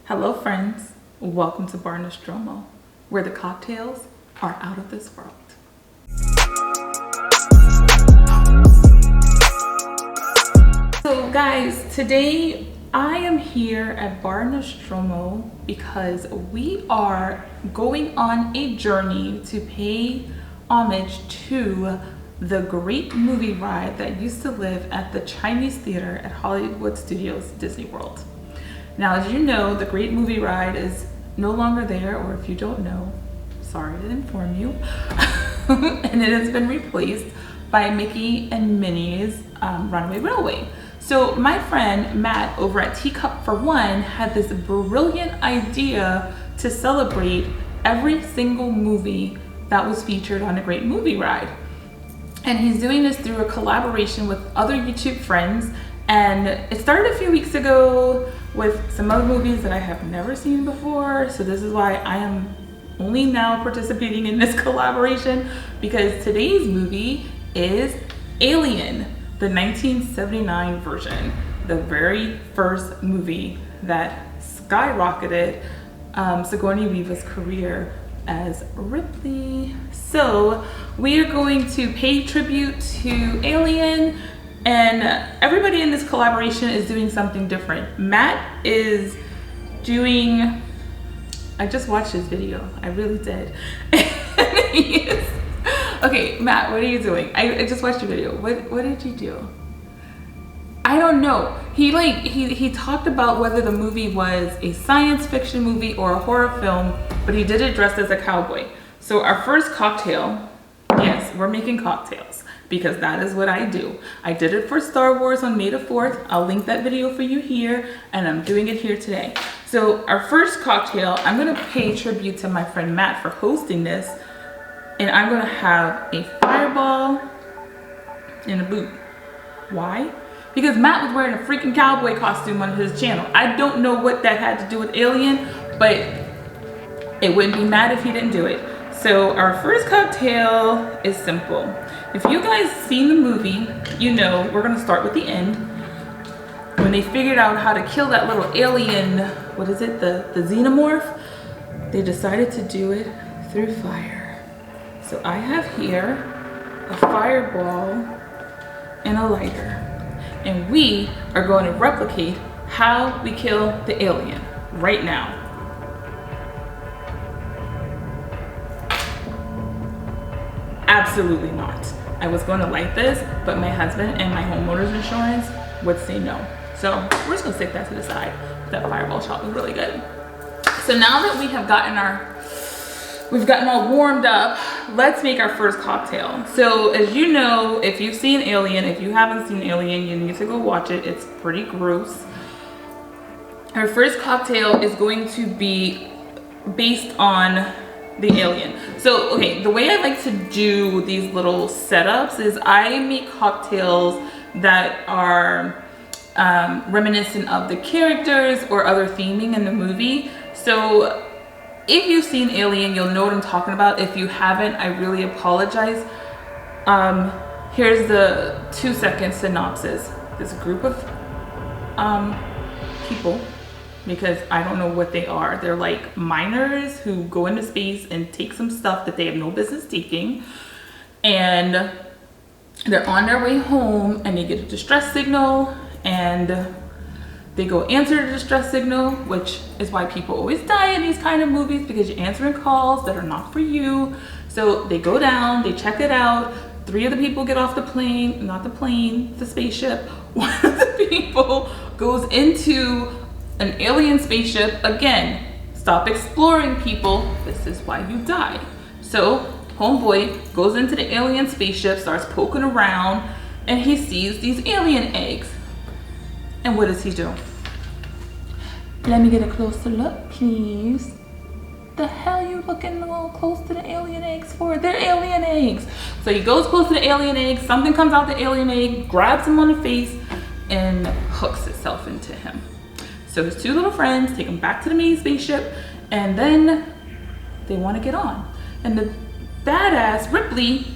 Hello friends, welcome to Bar Nostromo, where the cocktails are out of this world. So guys, today I am here at Bar Nostromo because we are going on a journey to pay homage to the great movie ride that used to live at the Chinese Theater at Hollywood Studios Disney World. Now, as you know, the great movie ride is no longer there, or if you don't know, sorry to inform you, and it has been replaced by Mickey and Minnie's Runaway Railway. So my friend Matt over at Teacup for One had this brilliant idea to celebrate every single movie that was featured on a great movie ride. And he's doing this through a collaboration with other YouTube friends. And it started a few weeks ago with some other movies that I have never seen before. So this is why I am only now participating in this collaboration, because today's movie is Alien, the 1979 version, the very first movie that skyrocketed Sigourney Weaver's career as Ripley. So we are going to pay tribute to Alien, and everybody in this collaboration is doing something different. Matt is doing, I just watched his video, I really did. Okay, Matt, what are you doing? I just watched your video. What did you do? I don't know. He talked about whether the movie was a science fiction movie or a horror film, but he did it dressed as a cowboy. So our first cocktail, yes, we're making cocktails because that is what I do. I did it for Star Wars on May the 4th. I'll link that video for you here, and I'm doing it here today. So our first cocktail, I'm gonna pay tribute to my friend Matt for hosting this, and I'm gonna have a Fireball in a boot. Why? Because Matt was wearing a freaking cowboy costume on his channel. I don't know what that had to do with Alien, but it wouldn't be mad if he didn't do it. So our first cocktail is simple. If you guys seen the movie, you know we're gonna start with the end. When they figured out how to kill that little alien, what is it, the xenomorph, they decided to do it through fire. So I have here a fireball and a lighter. And we are going to replicate how we kill the alien right now. Absolutely not. I was going to light this, but my husband and my homeowner's insurance would say no. So we're just gonna stick that to the side. That fireball shot was really good. So now that we have we've gotten all warmed up, let's make our first cocktail. So as you know, if you've seen Alien, if you haven't seen Alien, you need to go watch it. It's pretty gross. Our first cocktail is going to be based on the alien. So, okay, the way I like to do these little setups is I make cocktails that are reminiscent of the characters or other theming in the movie. So if you've seen Alien, you'll know what I'm talking about. If you haven't, I really apologize. Here's the 2-second synopsis. This group of people, because I don't know what they are. They're like miners who go into space and take some stuff that they have no business taking. And they're on their way home and they get a distress signal, and they go answer the distress signal, which is why people always die in these kind of movies, because you're answering calls that are not for you. So they go down, they check it out. 3 of the people get off the plane, not the plane, the spaceship. 1 of the people goes into an alien spaceship. Again, stop exploring, people. This is why you die. So homeboy goes into the alien spaceship, starts poking around, and he sees these alien eggs. And what does he do? Let me get a closer look, please. The hell you looking all close to the alien eggs for? They're alien eggs. So he goes close to the alien eggs, something comes out the alien egg, grabs him on the face, and hooks itself into him. So his 2 little friends take him back to the main spaceship, and then they want to get on. And the badass Ripley,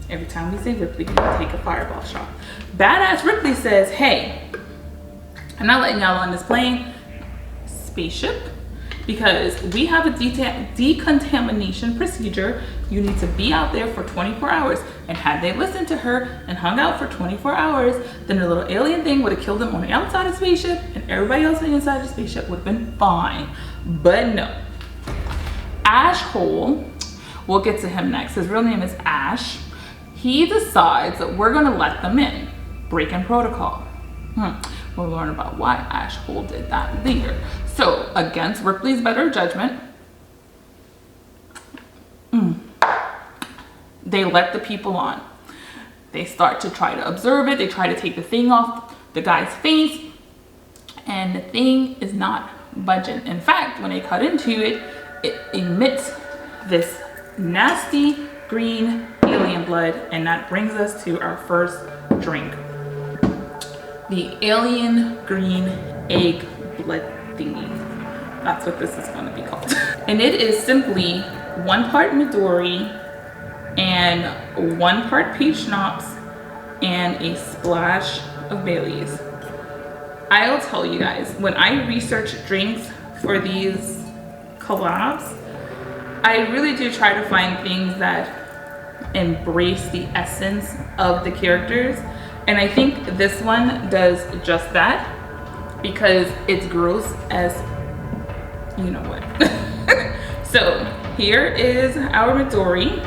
every time we say Ripley, we take a fireball shot. Badass Ripley says, hey, I'm not letting y'all on this plane. spaceship because we have a decontamination procedure. You need to be out there for 24 hours. And had they listened to her and hung out for 24 hours, then the little alien thing would have killed them on the outside of the spaceship and everybody else on the inside of the spaceship would have been fine. But no. Ash Hole, we'll get to him next. His real name is Ash. He decides that we're gonna let them in. Breaking protocol. We'll learn about why Ash Hole did that later. So, against Ripley's better judgment, they let the people on. They start to try to observe it. They try to take the thing off the guy's face, and the thing is not budging. In fact, when they cut into it, it emits this nasty green alien blood, and that brings us to our first drink. The alien green egg blood thingy. That's what this is going to be called. And it is simply 1 part Midori and 1 part peach schnapps and a splash of Bailey's. I'll tell you guys, when I research drinks for these collabs, I really do try to find things that embrace the essence of the characters. And I think this one does just that because it's gross as you know what. So here is our Midori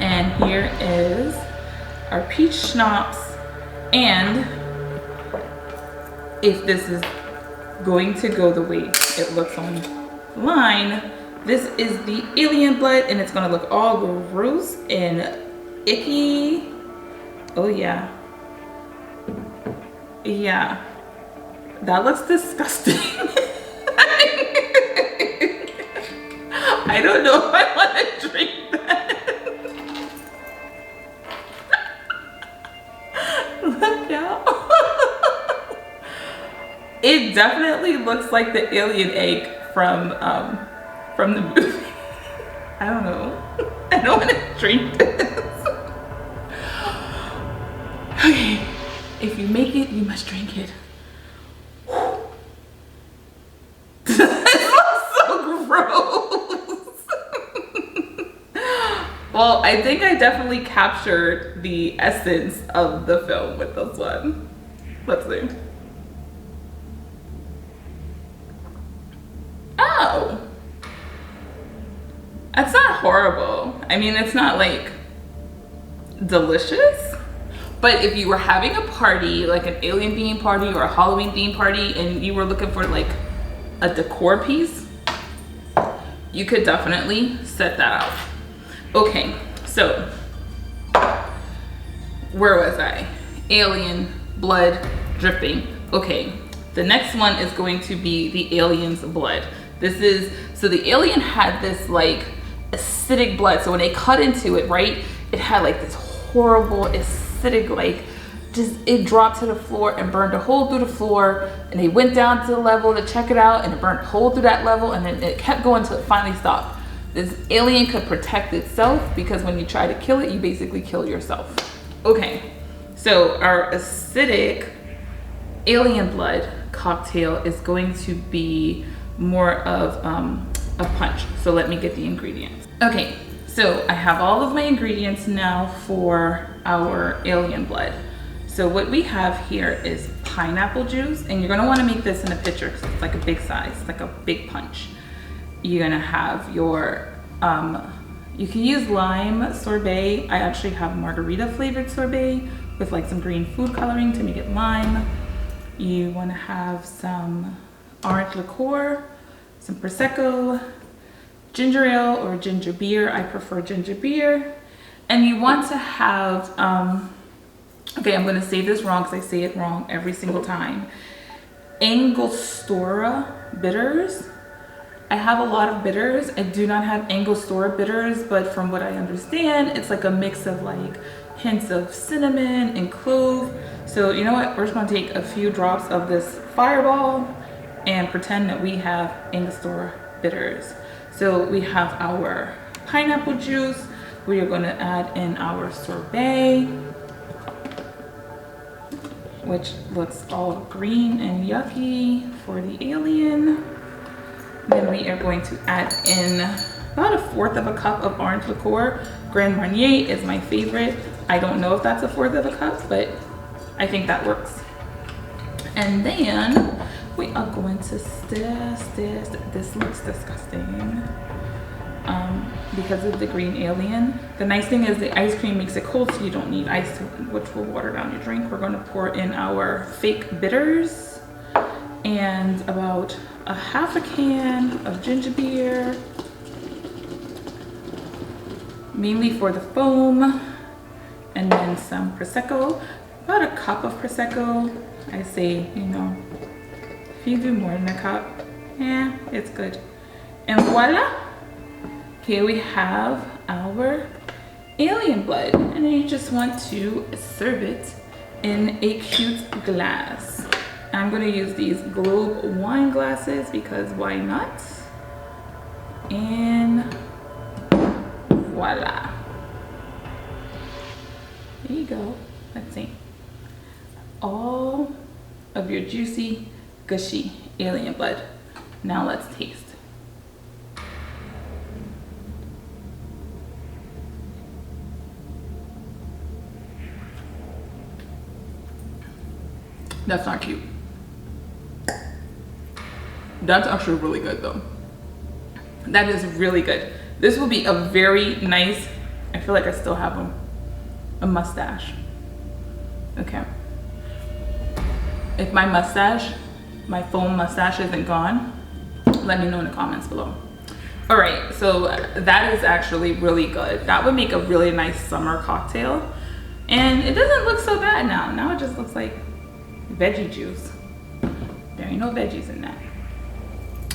and here is our peach schnapps. And if this is going to go the way it looks online, this is the alien blood and it's gonna look all gross and icky. Oh yeah. Yeah. That looks disgusting. I don't know if I want to drink that. Look out. It definitely looks like the alien egg from the movie. I don't know. I don't want to drink this. Okay, if you make it, you must drink it. This looks so gross. Well, I think I definitely captured the essence of the film with this one. Let's see. Oh. That's not horrible. I mean, it's not like delicious. But if you were having a party, like an alien theme party or a Halloween theme party, and you were looking for like a decor piece, you could definitely set that out. Okay, so where was I? Alien blood dripping. Okay, the next one is going to be the alien's blood. This is, so the alien had this like acidic blood. So when they cut into it, right, it had like this horrible acidic, like just, it dropped to the floor and burned a hole through the floor, and they went down to the level to check it out and it burned a hole through that level, and then it kept going until it finally stopped. This alien could protect itself because when you try to kill it, you basically kill yourself. Okay, so our acidic alien blood cocktail is going to be more of a punch. So let me get the ingredients. Okay, so I have all of my ingredients now for our alien blood. So what we have here is pineapple juice, and you're gonna wanna make this in a pitcher because it's like a big size, like a big punch. You're gonna have your, you can use lime sorbet. I actually have margarita flavored sorbet with like some green food coloring to make it lime. You wanna have some orange liqueur, some Prosecco, ginger ale or ginger beer. I prefer ginger beer. And you want to have, okay, I'm gonna say this wrong because I say it wrong every single time. Angostura bitters. I have a lot of bitters. I do not have Angostura bitters, but from what I understand, it's like a mix of like hints of cinnamon and clove. So you know what, we're just gonna take a few drops of this Fireball and pretend that we have Angostura bitters. So we have our pineapple juice. We are gonna add in our sorbet, which looks all green and yucky for the alien. Then we are going to add in about 1/4 of a cup of orange liqueur. Grand Marnier is my favorite. I don't know if that's 1/4 of a cup, but I think that works. And then we are going to stir. This looks disgusting because of the green alien. The nice thing is the ice cream makes it cold, so you don't need ice, which will water down your drink. We're going to pour in our fake bitters and about 1/2 can of ginger beer, mainly for the foam, and then some Prosecco, about 1 cup of Prosecco. I say, you know, if you do more than 1 cup, yeah, it's good. And voila, here we have our alien blood. And then you just want to serve it in a cute glass. I'm gonna use these Globe wine glasses because why not? And voila. There you go. Let's see. All of your juicy, gushy alien blood. Now let's taste. That's not cute. That's actually really good though. That is really good. This will be a very nice, I feel like I still have a mustache. Okay. If my mustache, my foam mustache isn't gone, let me know in the comments below. All right, so that is actually really good. That would make a really nice summer cocktail. And it doesn't look so bad now. Now it just looks like veggie juice. There ain't no veggies in that.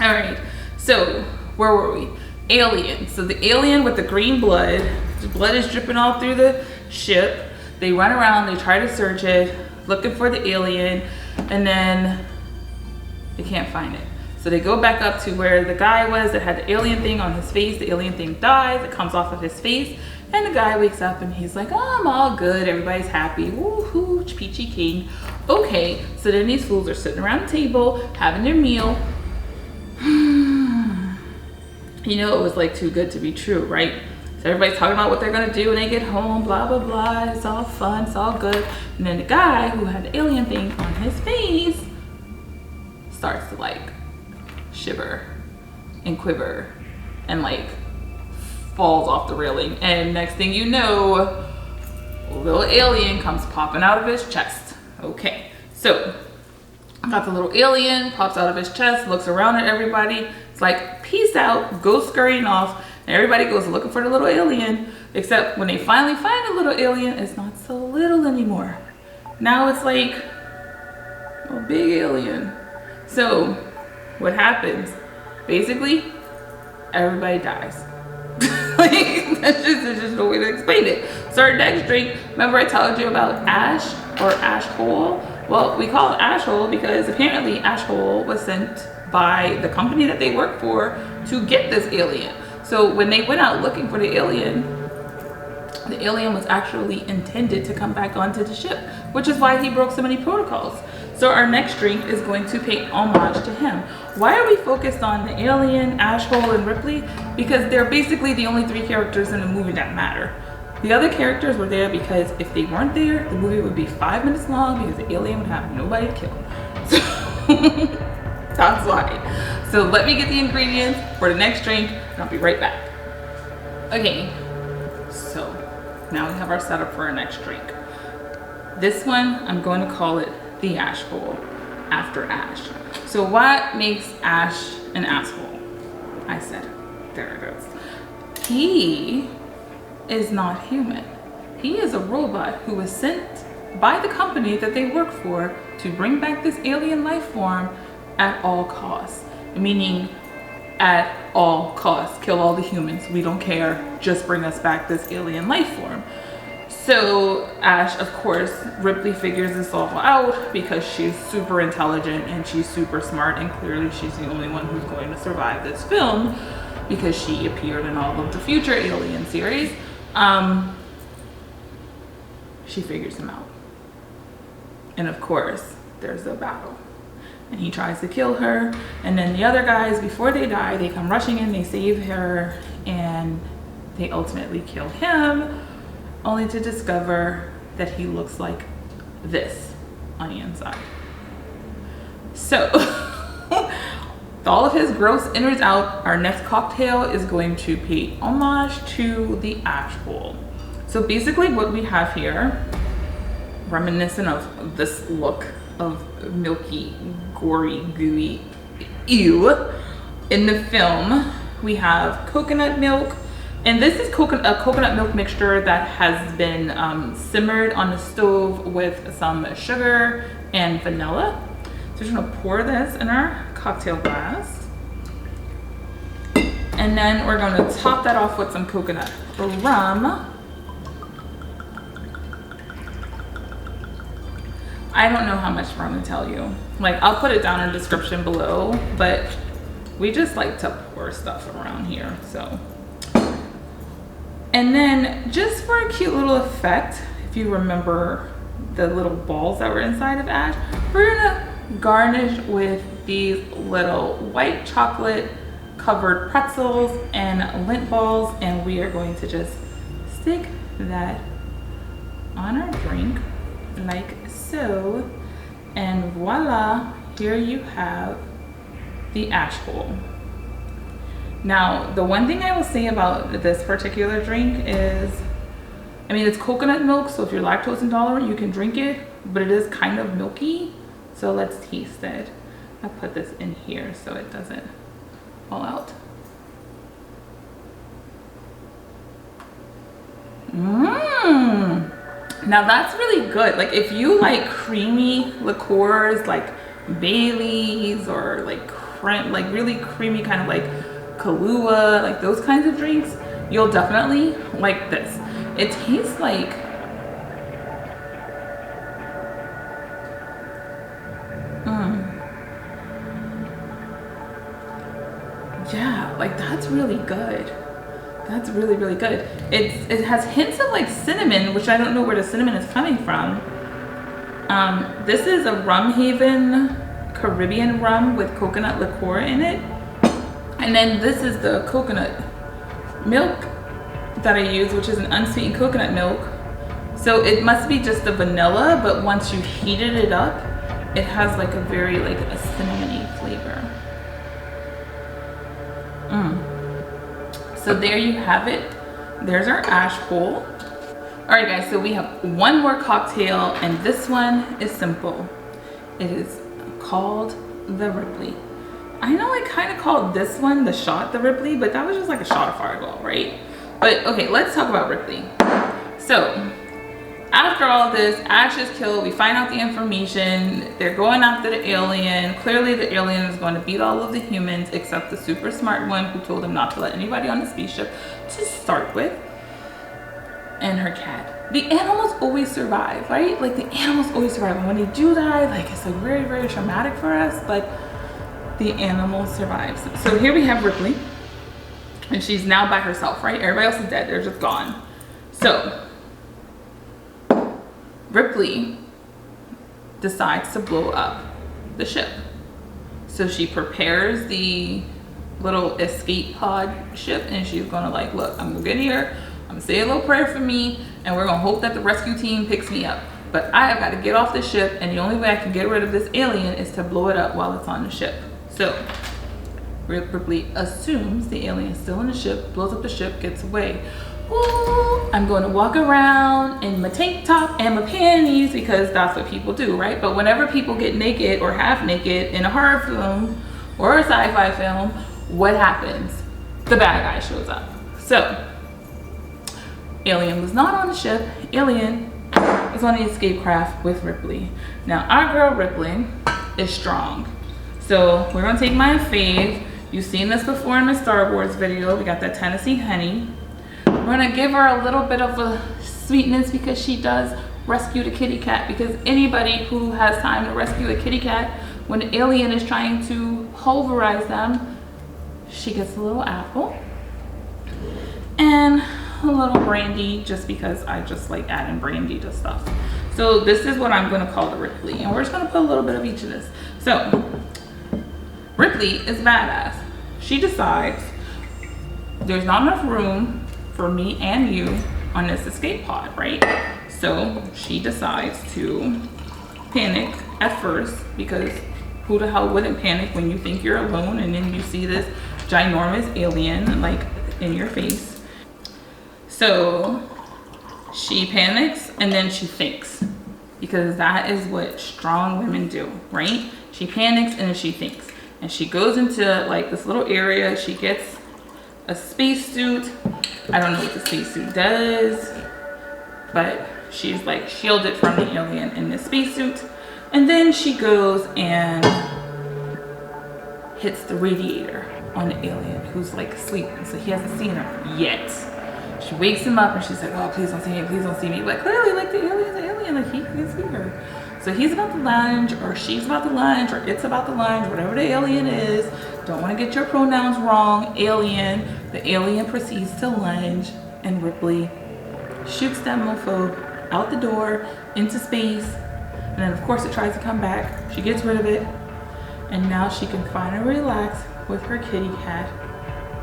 All right, so where were we? Alien. So the alien with the green blood, the blood is dripping all through the ship. They run around, they try to search it, looking for the alien, and then they can't find it. So they go back up to where the guy was that had the alien thing on his face. The alien thing dies, it comes off of his face, and the guy wakes up and he's like, oh, I'm all good, everybody's happy, woohoo, peachy keen. Okay, so then these fools are sitting around the table, having their meal. You know, it was like too good to be true, right? So everybody's talking about what they're gonna do when they get home, blah, blah, blah. It's all fun, it's all good. And then the guy who had the alien thing on his face starts to like shiver and quiver and like falls off the railing. And next thing you know, a little alien comes popping out of his chest. Okay, so got the little alien, pops out of his chest, looks around at everybody. It's like, peace out, goes scurrying off. And everybody goes looking for the little alien, except when they finally find the little alien, it's not so little anymore. Now it's like a big alien. So what happens? Basically, everybody dies. Like, that's just the way to explain it. So our next drink, remember I told you about ash or ash hole? Well, we call it ash hole because apparently ash hole was sent by the company that they work for to get this alien. So when they went out looking for the alien was actually intended to come back onto the ship, which is why he broke so many protocols. So our next drink is going to pay homage to him. Why are we focused on the alien, Ash Hole, and Ripley? Because they're basically the only 3 characters in the movie that matter. The other characters were there because if they weren't there, the movie would be 5 minutes long because the alien would have nobody to kill. So that's why. So let me get the ingredients for the next drink and I'll be right back. Okay, so now we have our setup for our next drink. This one, I'm going to call it the Ash Hole, after Ash. So what makes Ash an asshole? I said it. There it goes. He is not human. He is a robot who was sent by the company that they work for to bring back this alien life form at all costs. Meaning, at all costs, kill all the humans. We don't care. Just bring us back this alien life form. So Ash, of course, Ripley figures this all out because she's super intelligent and she's super smart, and clearly she's the only one who's going to survive this film because she appeared in all of the future Alien series. She figures him out. And of course, there's a battle. and he tries to kill her. And then the other guys, before they die, they come rushing in, they save her, and they ultimately kill him, only to discover that he looks like this on the inside. So all of his gross innards out, our next cocktail is going to pay homage to the ash bowl. So basically what we have here, reminiscent of this look of milky, gory, gooey, ew, in the film, we have coconut milk. And this is a coconut milk mixture that has been simmered on the stove with some sugar and vanilla. So we're just gonna pour this in our cocktail glass. And then we're gonna top that off with some coconut rum. I don't know how much rum to tell you. Like, I'll put it down in the description below, but we just like to pour stuff around here, so. And then just for a cute little effect, if you remember the little balls that were inside of ash, we're gonna garnish with these little white chocolate covered pretzels and lint balls, and we are going to just stick that on our drink like so, and voila, here you have the ash bowl. Now, the one thing I will say about this particular drink is, I mean, it's coconut milk, so if you're lactose intolerant, you can drink it, but it is kind of milky. So let's taste it. I'll put this in here so it doesn't fall out. Mmm. Now that's really good. Like, if you like creamy liqueurs, like Bailey's or like really creamy kind of like Kahlua, like those kinds of drinks, you'll definitely like this. It tastes like, yeah, like that's really good. That's really, really good. It has hints of like cinnamon, which I don't know where the cinnamon is coming from. This is a Rum Haven Caribbean rum with coconut liqueur in it. And then this is the coconut milk that I use, which is an unsweetened coconut milk. So it must be just the vanilla, but once you heated it up, it has like a very like a cinnamony flavor. So there you have it. There's our ash bowl. All right guys, so we have one more cocktail, and this one is simple. It is called the Ripley. I know I kind of called this one the shot the Ripley, but that was just like a shot of Fireball, right? But okay, let's talk about Ripley. So after all this, Ash is killed, we find out the information, they're going after the alien. Clearly the alien is going to beat all of the humans except the super smart one who told him not to let anybody on the spaceship to start with, and her cat. The animals always survive, right? Like the animals always survive, and when they do die, like it's like very, very traumatic for us, but the animal survives. So here we have Ripley, and she's now by herself, right? Everybody else is dead, they're just gone. So Ripley decides to blow up the ship. So she prepares the little escape pod ship, and she's gonna like, look, I'm gonna get here, I'm gonna say a little prayer for me, and we're gonna hope that the rescue team picks me up. But I have got to get off the ship, and the only way I can get rid of this alien is to blow it up while it's on the ship. So Ripley assumes the alien is still in the ship, blows up the ship, gets away. Ooh, I'm going to walk around in my tank top and my panties because that's what people do, right? But whenever people get naked or half naked in a horror film or a sci-fi film, what happens? The bad guy shows up. So alien was not on the ship. Alien is on the escape craft with Ripley. Now our girl Ripley is strong. So we're gonna take my fave. You've seen this before in the Star Wars video. We got that Tennessee honey. We're gonna give her a little bit of a sweetness because she does rescue the kitty cat, because anybody who has time to rescue a kitty cat when the alien is trying to pulverize them, she gets a little apple and a little brandy, just because I just like adding brandy to stuff. So this is what I'm gonna call the Ripley, and we're just gonna put a little bit of each of this. So Ripley is badass. She decides there's not enough room for me and you on this escape pod, right? So she decides to panic at first, because who the hell wouldn't panic when you think you're alone and then you see this ginormous alien like in your face? So she panics and then she thinks, because that is what strong women do, right? She panics and then she thinks, and she goes into like this little area. She gets a spacesuit. I don't know what the spacesuit does, but she's like shielded from the alien in this spacesuit. And then she goes and hits the radiator on the alien who's like sleeping, so he hasn't seen her yet. She wakes him up and she's like, oh, please don't see me, please don't see me. But clearly, like, the alien, like, he can see her. So he's about to lunge, or she's about to lunge, or it's about to lunge, whatever the alien is. Don't want to get your pronouns wrong, alien. The alien proceeds to lunge, and Ripley shoots that mofo out the door into space. And then, of course, it tries to come back. She gets rid of it. And now she can finally relax with her kitty cat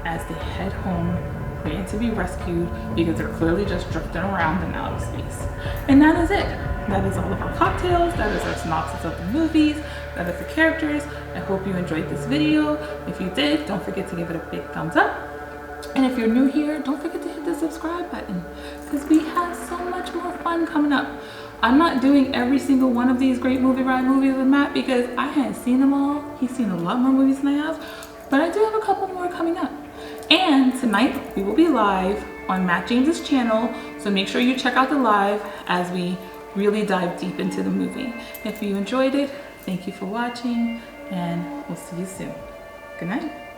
as they head home, waiting to be rescued, because they're clearly just drifting around in outer space. And that is it. That is all of our cocktails. That is our synopsis of the movies. That is the characters. I hope you enjoyed this video. If you did, don't forget to give it a big thumbs up. And if you're new here, don't forget to hit the subscribe button, because we have so much more fun coming up. I'm not doing every single one of these great movie ride movies with Matt, because I hadn't seen them all. He's seen a lot more movies than I have, but I do have a couple more coming up. And tonight we will be live on Matt James's channel, so make sure you check out the live as we really dive deep into the movie. If you enjoyed it, thank you for watching, and we'll see you soon. Good night.